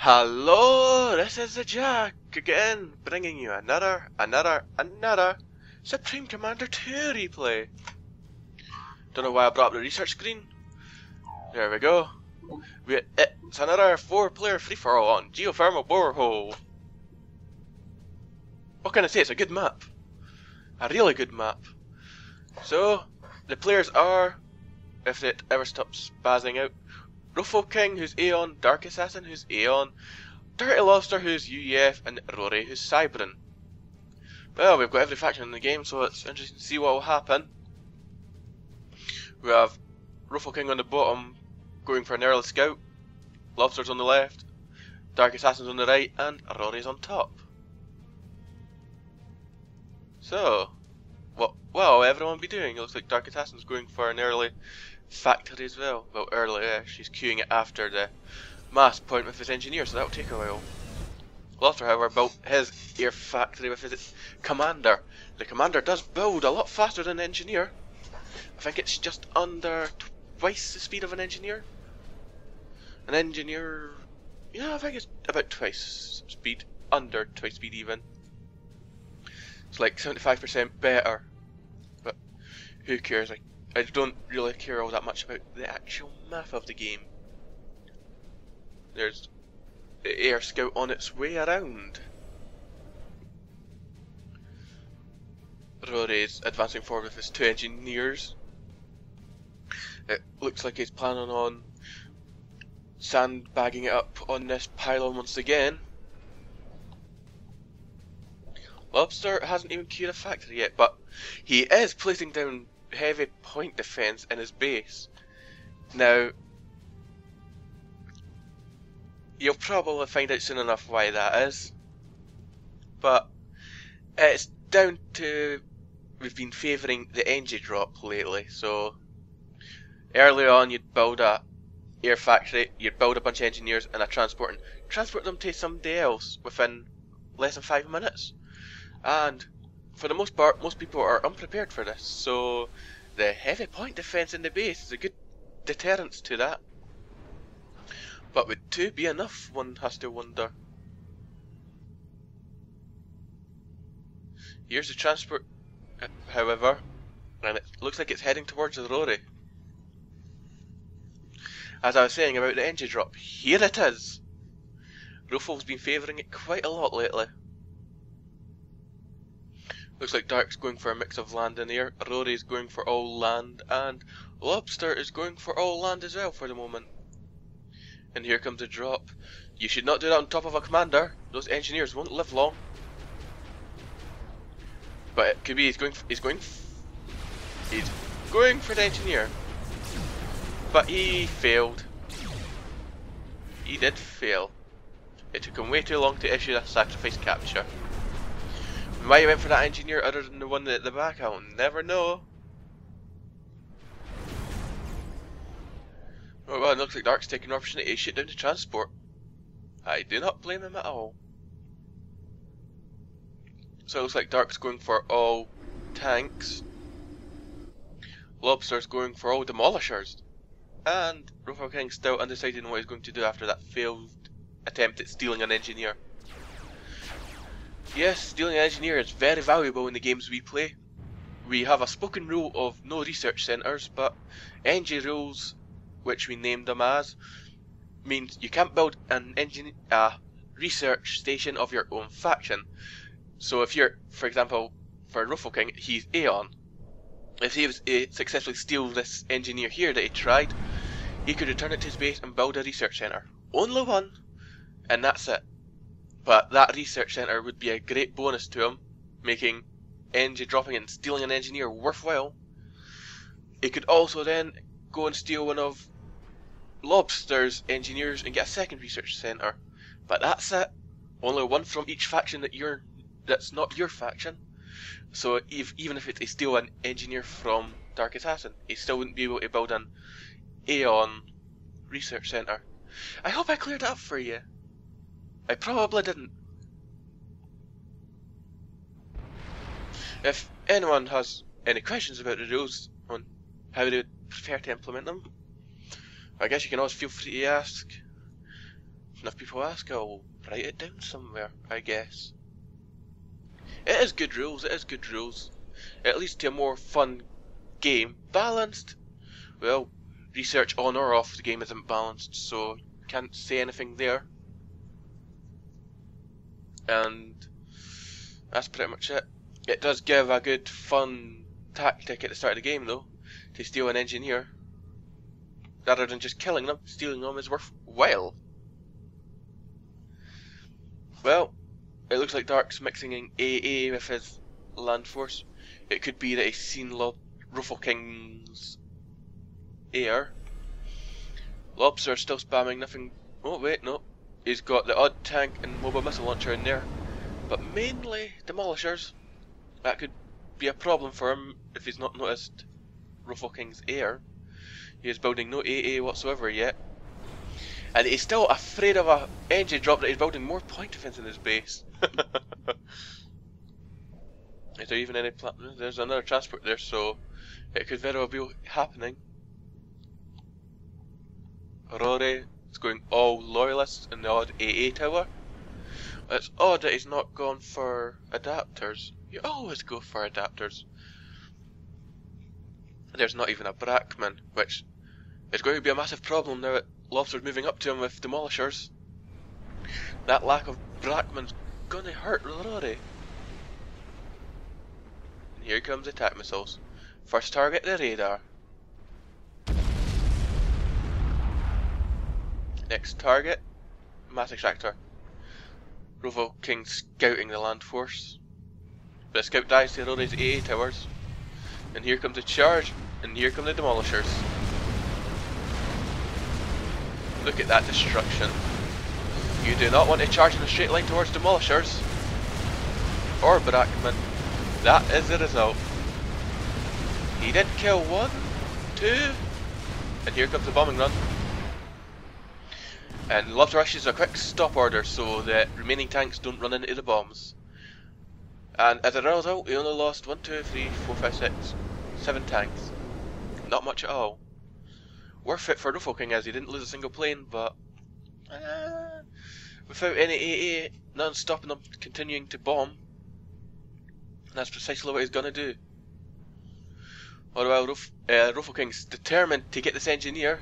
Hello, this is the Jack again, bringing you another Supreme Commander 2 replay. Don't know why I brought up the research screen. There we go. It's another 4-player free-for-all on geothermal borehole. What can I say? It's a good map. A really good map. So, the players are, if it ever stops spazzing out, Ruffle King, who's Aeon, Dark Assassin, who's Aeon, Dirty Lobster, who's UEF, and Rory, who's Cybran. Well, we've got every faction in the game, so it's interesting to see what will happen. We have Ruffle King on the bottom, going for an early scout, Lobster's on the left, Dark Assassin's on the right, and Rory's on top. So, what will everyone be doing? It looks like Dark Assassin's going for an early factory as well. Well, earlier, she's queuing it after the mass point with his engineer, so that'll take a while. Lobster, however, built his air factory with his commander. The commander does build a lot faster than the engineer. I think it's just under twice the speed of an engineer. An engineer, yeah, I think it's about twice speed, under twice speed even. It's like 75% better, but who cares? I don't really care all that much about the actual map of the game. There's the air scout on its way around. Rory's advancing forward with his 2 engineers. It looks like he's planning on sandbagging it up on this pylon once again. Lobster hasn't even queued a factory yet, but he is placing down heavy point defense in his base. Now, you'll probably find out soon enough why that is, but it's down to we've been favouring the energy drop lately. So early on, you'd build a air factory, you'd build a bunch of engineers and a transport, and transport them to somebody else within less than 5 minutes. And for the most part, most people are unprepared for this, so the heavy point defense in the base is a good deterrent to that. But would 2 be enough, one has to wonder. Here's the transport, however, and it looks like it's heading towards the Rory. As I was saying about the energy drop, here it is! Ruffle's been favouring it quite a lot lately. Looks like Dark's going for a mix of land and air, Rory's going for all land, and Lobster is going for all land as well for the moment. And here comes the drop. You should not do that on top of a commander. Those engineers won't live long. But it could be he's going for the engineer. But he failed. He did fail. It took him way too long to issue that sacrifice capture. Why he went for that engineer other than the one at the back, I'll never know. Oh, well, it looks like Dark's taking an opportunity to shoot down the transport. I do not blame him at all. So it looks like Dark's going for all tanks. Lobster's going for all demolishers. And Ruffle King's still undecided on what he's going to do after that failed attempt at stealing an engineer. Yes, stealing an engineer is very valuable in the games we play. We have a spoken rule of no research centres, but NG rules, which we named them as, means you can't build a research station of your own faction. So if you're, for example, for Ruffle King, he's Aeon. If he was to successfully steal this engineer here that he tried, he could return it to his base and build a research centre. Only one, and that's it. But that research centre would be a great bonus to him, making dropping and stealing an engineer worthwhile. He could also then go and steal one of Lobster's engineers and get a second research centre. But that's it. Only one from each faction that's not your faction. So even if it's steal an engineer from Dark Assassin, he still wouldn't be able to build an Aeon research centre. I hope I cleared that up for you. I probably didn't. If anyone has any questions about the rules on how they would prefer to implement them, I guess you can always feel free to ask. And if people ask, I'll write it down somewhere, I guess. It is good rules, it is good rules. It leads to a more fun game. Balanced? Well, research on or off the game isn't balanced, so can't say anything there. And that's pretty much it. It does give a good fun tactic at the start of the game though, to steal an engineer. Rather than just killing them, stealing them is worthwhile. Well, it looks like Dark's mixing in AA with his land force. It could be that he's seen Ruffle King's air. Lobster still spamming nothing. Oh wait, no. He's got the odd tank and mobile missile launcher in there. But mainly demolishers. That could be a problem for him if he's not noticed Ruffle King's air. He is building no AA whatsoever yet. And he's still afraid of a engine drop that he's building more point defense in his base. Is there even any plan? There's another transport there, so it could very well be happening. Rory is going all loyalists in the odd AA tower. It's odd that he's not gone for adapters. You always go for adapters. There's not even a Brackman, which is going to be a massive problem now that Lobster's moving up to him with demolishers. That lack of Brackman's gonna hurt Rory. And here comes attack missiles. First target, the radar. Next target, mass extractor. Ruffle King scouting the land force. The scout dies to Rory's AA towers. And here comes the charge, and here come the demolishers. Look at that destruction. You do not want to charge in a straight line towards demolishers. Or Brackman. That is the result. He did kill one, two, and here comes the bombing run. And Lobster issues a quick stop order so that remaining tanks don't run into the bombs. And as a result, he only lost 1, 2, 3, 4, 5, 6, 7 tanks. Not much at all. Worth it for Ruffle King as he didn't lose a single plane, but without any AA, none stopping them continuing to bomb. That's precisely what he's gonna do. Or while Ruffle King's determined to get this engineer,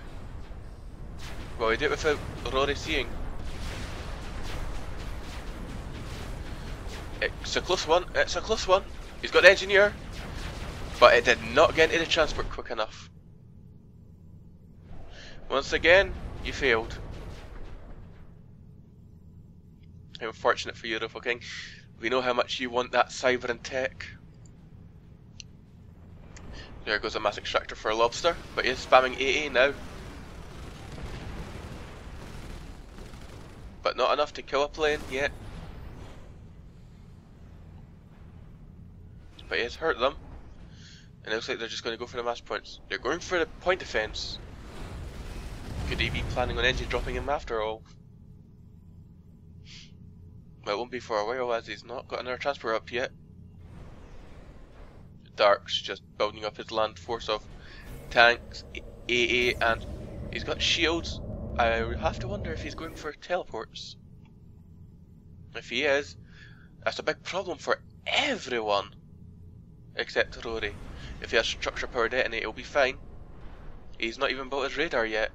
well, he did it without Rory seeing. It's a close one, it's a close one. He's got the engineer, but it did not get into the transport quick enough. Once again, you failed. Unfortunate for you, Ruffle King. We know how much you want that cyber and tech. There goes a mass extractor for a Lobster, but he is spamming AA now. But not enough to kill a plane yet. But he has hurt them. And it looks like they're just going to go for the mass points. They're going for the point defense. Could he be planning on engine dropping him after all? Well, it won't be for a while as he's not got another transport up yet. Dark's just building up his land force of tanks, AA, and he's got shields. I have to wonder if he's going for teleports. If he is, that's a big problem for everyone except Rory. If he has structure power detonate, he'll be fine. He's not even built his radar yet.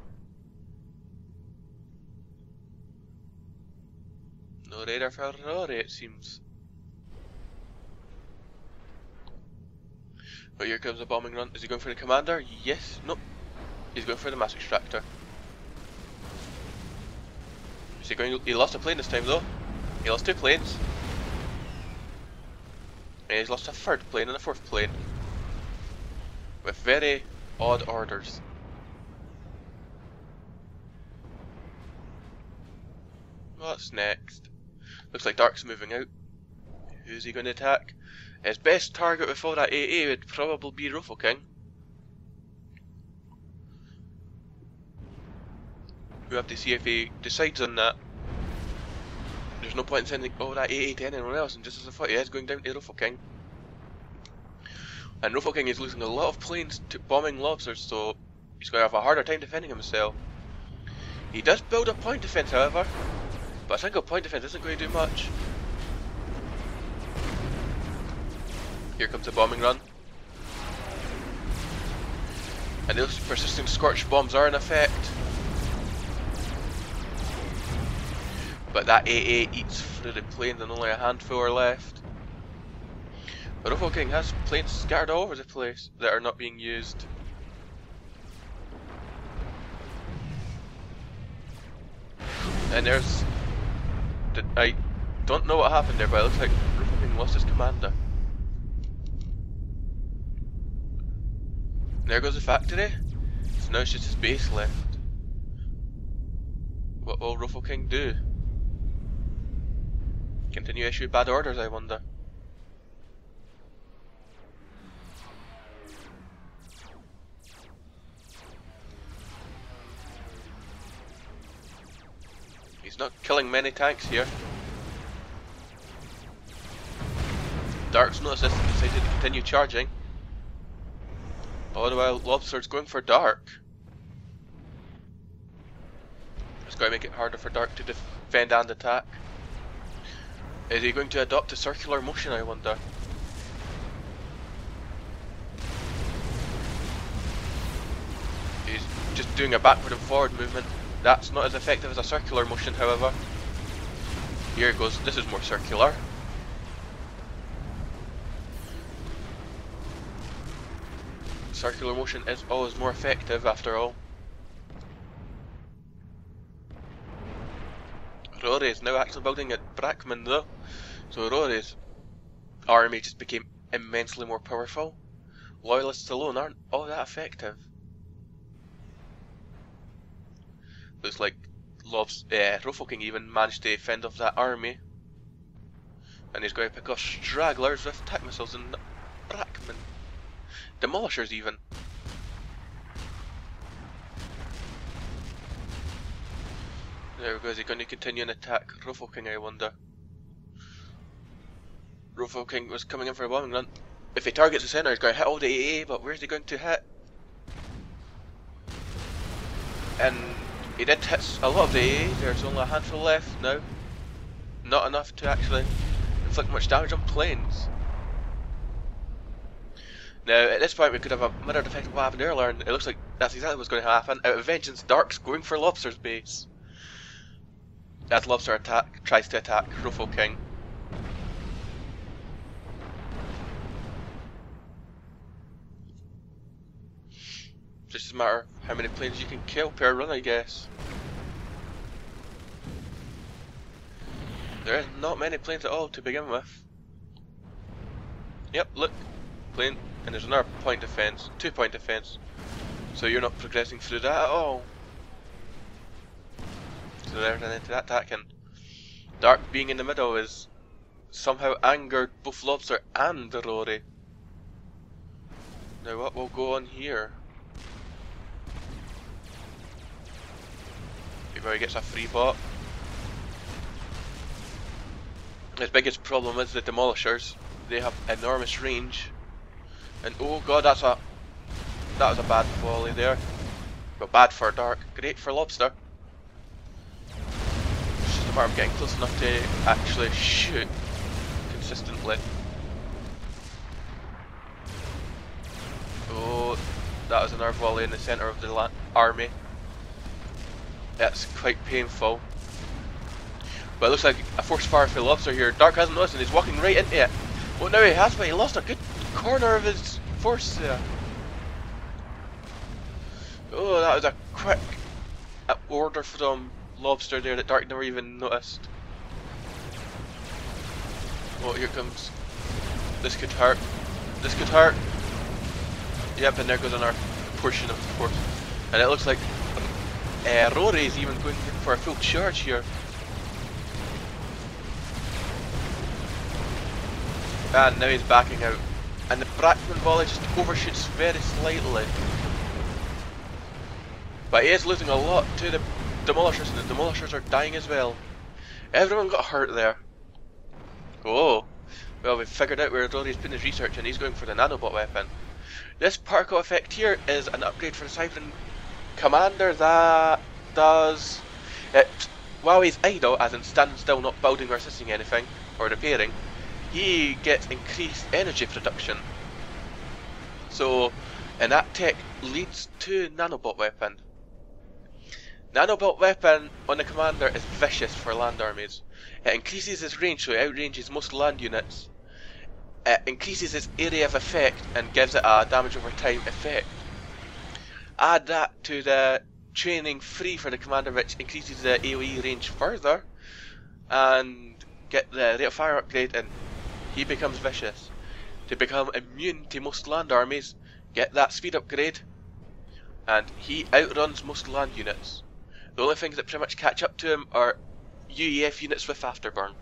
No radar for Rory, it seems. But here comes a bombing run. Is he going for the commander? Yes. Nope. He's going for the mass extractor. Is he going? He lost a plane this time though. He lost 2 planes. And he's lost a 3rd plane and a 4th plane. With very odd orders. What's next? Looks like Dark's moving out. Who's he going to attack? His best target with all that AA would probably be Ruffle King. We'll have to see if he decides on that. There's no point in sending all that AA to anyone else, and just as I thought, he is going down to Ruffle King. And Ruffle King is losing a lot of planes to bombing Lobsters, so he's going to have a harder time defending himself. He does build a point defense, however, but a single point defense isn't going to do much. Here comes the bombing run. And those persisting scorch bombs are in effect. But that AA eats through the planes and only a handful are left. But Ruffle King has planes scattered all over the place that are not being used. And there's... I don't know what happened there, but it looks like Ruffle King lost his commander. And there goes the factory. So now it's just his base left. What will Ruffle King do? Continue to issue bad orders, I wonder. He's not killing many tanks here. Dark's noticed this and decided to continue charging. All the while Lobster's going for Dark. It's going to make it harder for Dark to defend and attack. Is he going to adopt a circular motion, I wonder? He's just doing a backward and forward movement. That's not as effective as a circular motion, however. Here it goes, this is more circular. Circular motion is always more effective after all. Rory is now actually building at Brackman though, so Rory's army just became immensely more powerful. Loyalists alone aren't all that effective. Looks like Ruffle King even managed to fend off that army. And he's going to pick off stragglers with attack missiles and Brackman. Demolishers even. There we go, is he going to continue and attack Ruffle King, I wonder? Ruffle King was coming in for a bombing run. If he targets the centre, he's going to hit all the AA, but where's he going to hit? And he did hit a lot of the AA, there's only a handful left now. Not enough to actually inflict much damage on planes. Now, at this point we could have a mirrored effect of what happened earlier, and it looks like that's exactly what's going to happen. Out of vengeance, Dark's going for Lobster's base. As Lobster tries to attack Ruffle King. Just a matter of how many planes you can kill per run, I guess. There is not many planes at all to begin with. Yep, look. Plane. And there's another point defense, 2 point defense. So you're not progressing through that at all. So there's an into that attack, and Dark being in the middle is somehow angered both Lobster and Rory. Now what will go on here? Before he gets a free bot. His biggest problem is the demolishers. They have enormous range. And oh god, that was a bad volley there. But bad for Dark, great for Lobster. It's just a matter of getting close enough to actually shoot consistently. Oh, that was another volley in the centre of the army. That's quite painful. But it looks like a forced fire for Lobster here. Dark hasn't noticed and he's walking right into it. Well, now he has, but he lost a good corner of his force there. Oh, that was a quick order from Lobster there that Dark never even noticed. Oh, here comes. This could hurt. This could hurt. Yep, and there goes another portion of the force. And it looks like Rory's even going for a full charge here. And now he's backing out. And the Brackman volley just overshoots very slightly. But he is losing a lot to the demolishers, and the demolishers are dying as well. Everyone got hurt there. Oh, well, we've figured out where Rory's been his research, and he's going for the nanobot weapon. This particle effect here is an upgrade for the Cyberan Commander that does While he's idle, as in standing still, not building or assisting anything, or repairing, he gets increased energy production. So, and that tech leads to nanobot weapon. Nanobot weapon on the commander is vicious for land armies. It increases its range so it outranges most land units. It increases its area of effect and gives it a damage over time effect. Add that to the training free for the commander, which increases the AoE range further, and get the rate of fire upgrade, and he becomes vicious. To become immune to most land armies, get that speed upgrade, and he outruns most land units. The only things that pretty much catch up to him are UEF units with afterburn.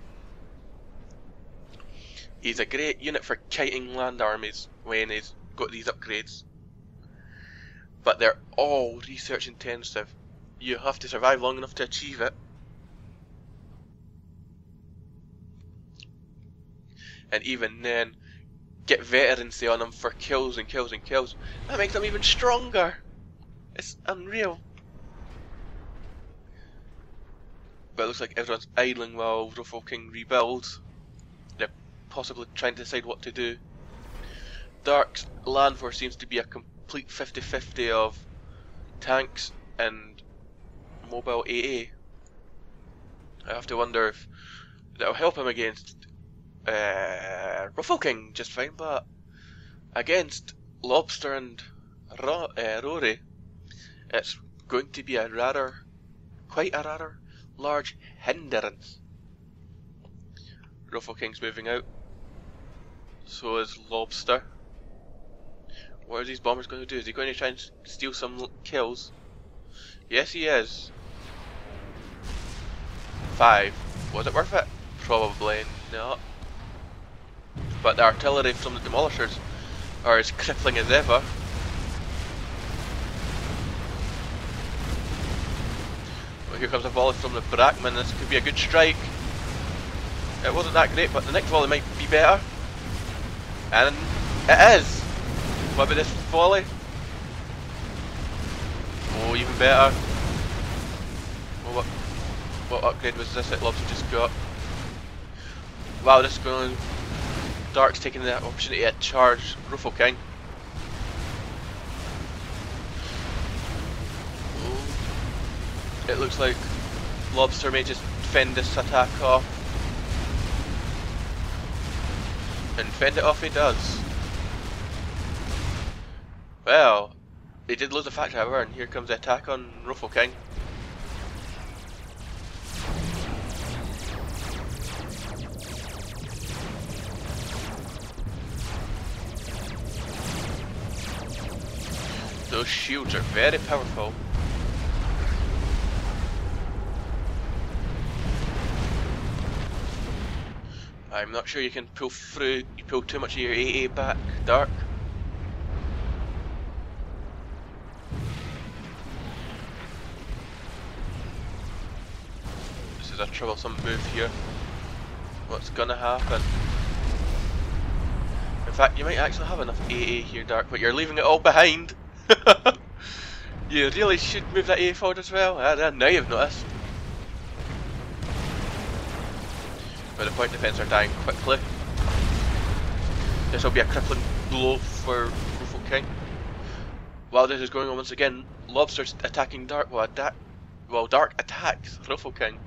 He's a great unit for kiting land armies when he's got these upgrades. But they're all research intensive. You have to survive long enough to achieve it. And even then, get veterancy on them for kills and kills and kills. That makes them even stronger. It's unreal. But it looks like everyone's idling while Ruffle King rebuilds. They're possibly trying to decide what to do. Dark's land force seems to be a complete 50-50 of tanks and mobile AA. I have to wonder if that'll help him against Ruffle King just fine, but against Lobster and Rory, it's going to be quite a rather large hindrance. Ruffle King's moving out. So is Lobster. What are these bombers going to do? Is he going to try and steal some kills? Yes, he is. 5. Was it worth it? Probably not. But the artillery from the demolishers are as crippling as ever. Well, here comes a volley from the Brackman. This could be a good strike. It wasn't that great, but the next volley might be better. And it is! What about this volley? Oh, even better. Oh, what upgrade was this that Lobster just got? Wow, this is going. Dark's taking the opportunity to charge Ruffle King. Oh. It looks like Lobster may just fend this attack off. And fend it off he does. Well, they did lose the factory, however, and here comes the attack on Ruffle King. Those shields are very powerful. I'm not sure you can pull through, you pull too much of your AA back, Dark. This is a troublesome move here. What's gonna happen? In fact, you might actually have enough AA here, Dark, but you're leaving it all behind. You really should move that AA forward as well. Now you've noticed. But the point defence are dying quickly. This will be a crippling blow for Ruffle King. While this is going on once again, Lobster's attacking Dark. Well, Dark attacks Ruffle King.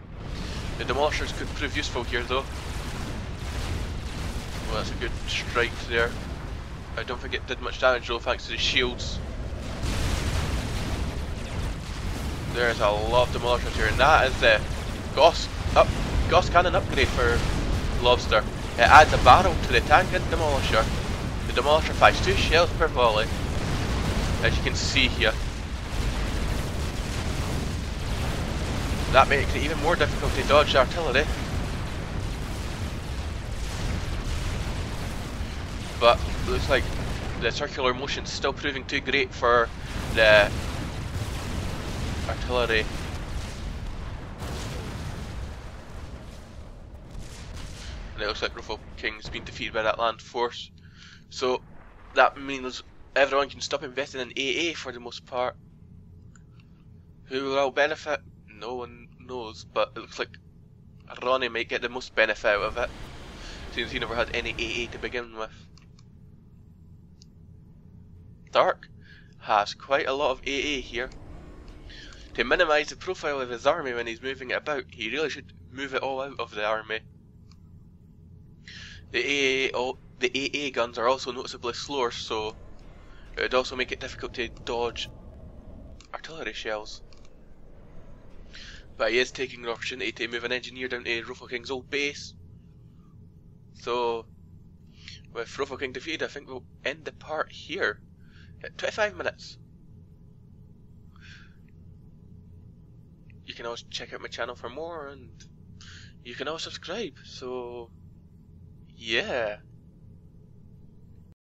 The demolishers could prove useful here though. Well, that's a good strike there. I don't think it did much damage though, thanks to the shields. There's a lot of demolishers here, and that is the Gauss cannon upgrade for Lobster. It adds a barrel to the tank and demolisher. The demolisher fires 2 shells per volley, as you can see here. That makes it even more difficult to dodge artillery. But it looks like the circular motion's still proving too great for the artillery. And it looks like Ruffle King's been defeated by that land force. So that means everyone can stop investing in AA for the most part. Who will benefit? No one knows, but it looks like Ronnie might get the most benefit out of it, since he never had any AA to begin with. Dark has quite a lot of AA here. To minimise the profile of his army when he's moving it about, he really should move it all out of the army. The AA guns are also noticeably slower, so it would also make it difficult to dodge artillery shells. But he is taking the opportunity to move an engineer down to Ruffle King's old base. So, with Ruffle King defeated, I think we'll end the part here at 25 minutes. You can always check out my channel for more, and you can always subscribe. So, yeah.